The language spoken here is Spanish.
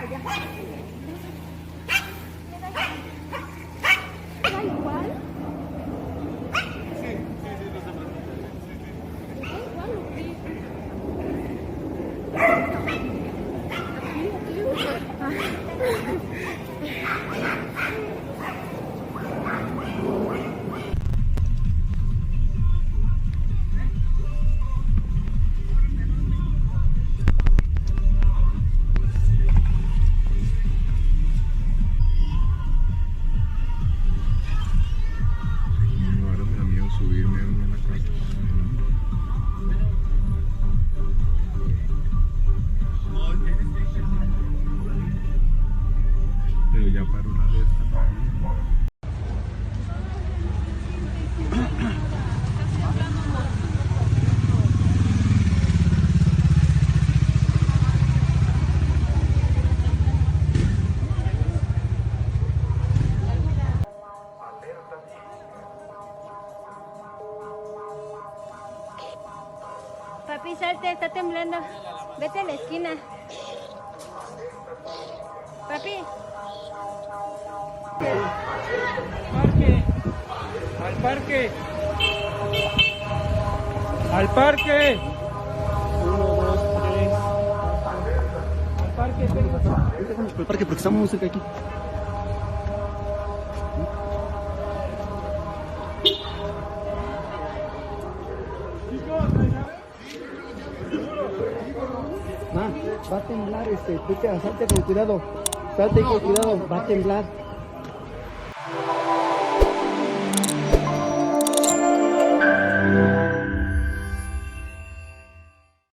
allá. ¿Da igual? Sí, no se preocupe. ¿Da igual o qué? Ahora me da miedo subirme a la casa. Pero ya paró la alerta. Papi, salte, está temblando. Vete a la esquina. Papi. Al parque. Al parque. 1, 2, 3. Al parque. Al parque porque estamos muy cerca aquí. Va a temblar, salte con cuidado. Salte con cuidado, va a temblar.